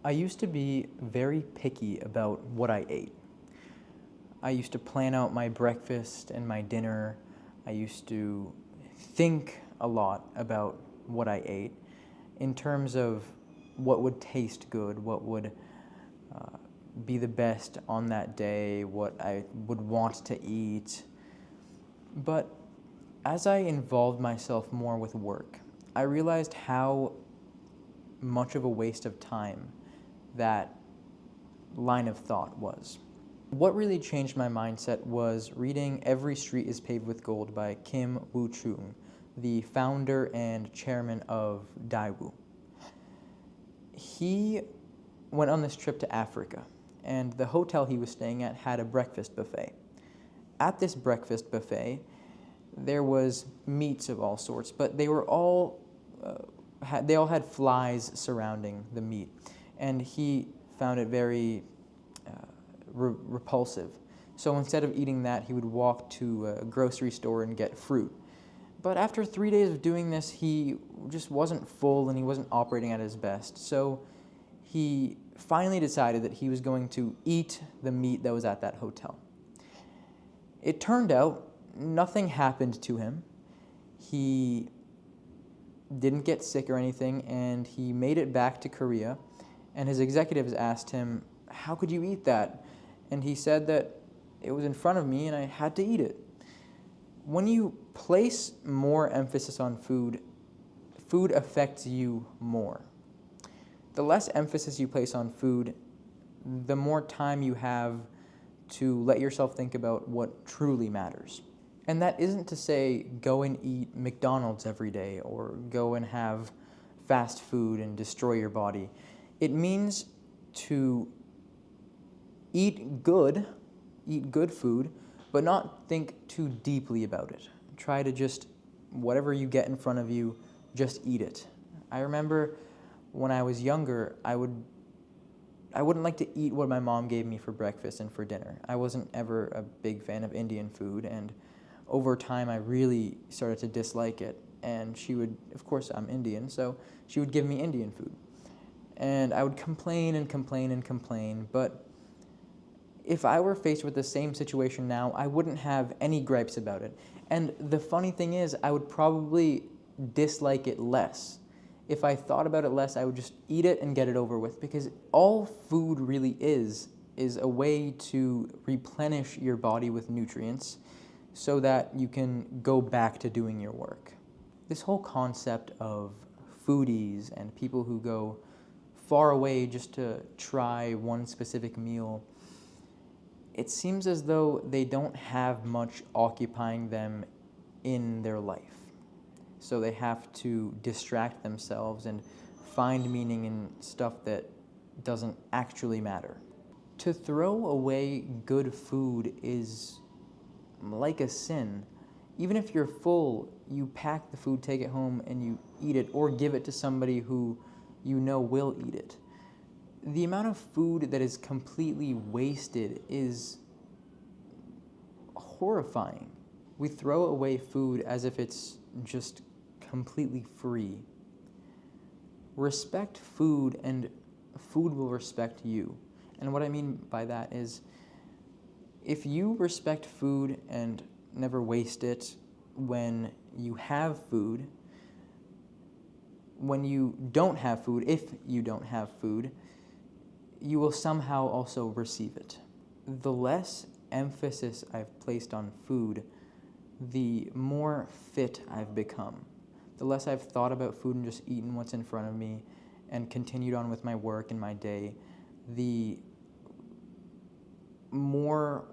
I used to be very picky about what I ate. I used to plan out my breakfast and my dinner. I used to think a lot about what I ate in terms of what would taste good, what would be the best on that day, what I would want to eat. But as I involved myself more with work, I realized how much of a waste of time that line of thought was. What really changed my mindset was reading Every Street is Paved with Gold by Kim Woo-chung, the founder and chairman of Daewoo. He went on this trip to Africa, and the hotel he was staying at had a breakfast buffet. At this breakfast buffet, there was meats of all sorts, but they were all they all had flies surrounding the meat, and he found it very repulsive. So instead of eating that, he would walk to a grocery store and get fruit. But after 3 days of doing this, he just wasn't full and he wasn't operating at his best. So he finally decided that he was going to eat the meat that was at that hotel. It turned out nothing happened to him. He didn't get sick or anything, and he made it back to Korea. And his executives asked him, "How could you eat that?" And he said that it was in front of me and I had to eat it. When you place more emphasis on food, food affects you more. The less emphasis you place on food, the more time you have to let yourself think about what truly matters. And that isn't to say go and eat McDonald's every day or go and have fast food and destroy your body. It means to eat good food, but not think too deeply about it. Try to just, whatever you get in front of you, just eat it. I remember when I was younger, I wouldn't like to eat what my mom gave me for breakfast and for dinner. I wasn't ever a big fan of Indian food, and over time I really started to dislike it. And she would, of course I'm Indian, so she would give me Indian food. And I would complain and complain and complain, but if I were faced with the same situation now, I wouldn't have any gripes about it. And the funny thing is, I would probably dislike it less. If I thought about it less, I would just eat it and get it over with, because all food really is a way to replenish your body with nutrients so that you can go back to doing your work. This whole concept of foodies and people who go far away just to try one specific meal, it seems as though they don't have much occupying them in their life. So they have to distract themselves and find meaning in stuff that doesn't actually matter. To throw away good food is like a sin. Even if you're full, you pack the food, take it home, and you eat it, or give it to somebody who you know will eat it. The amount of food that is completely wasted is horrifying. We throw away food as if it's just completely free. Respect food, and food will respect you. And what I mean by that is, if you respect food and never waste it when you have food, when you don't have food, if you don't have food, you will somehow also receive it. The less emphasis I've placed on food, the more fit I've become. The less I've thought about food and just eaten what's in front of me and continued on with my work and my day, the more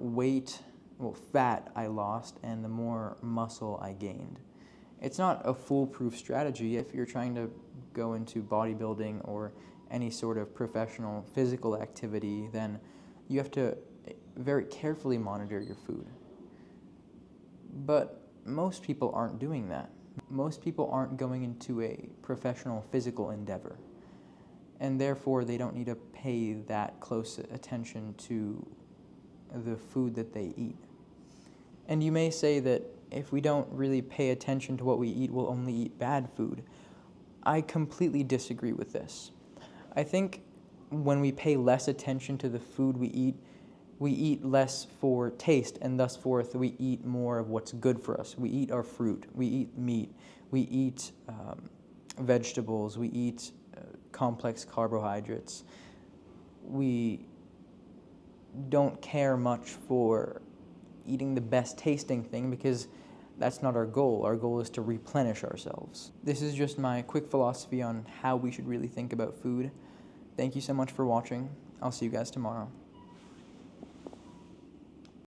fat I lost and the more muscle I gained. It's not a foolproof strategy if you're trying to go into bodybuilding or any sort of professional physical activity. Then you have to very carefully monitor your food. But most people aren't doing that. Most people aren't going into a professional physical endeavor, and therefore they don't need to pay that close attention to the food that they eat. And you may say that if we don't really pay attention to what we eat, we'll only eat bad food. I completely disagree with this. I think when we pay less attention to the food we eat less for taste, and thus forth we eat more of what's good for us. We eat our fruit, we eat meat, we eat vegetables, we eat complex carbohydrates. We don't care much for eating the best tasting thing because that's not our goal. Our goal is to replenish ourselves. This is just my quick philosophy on how we should really think about food. Thank you so much for watching. I'll see you guys tomorrow.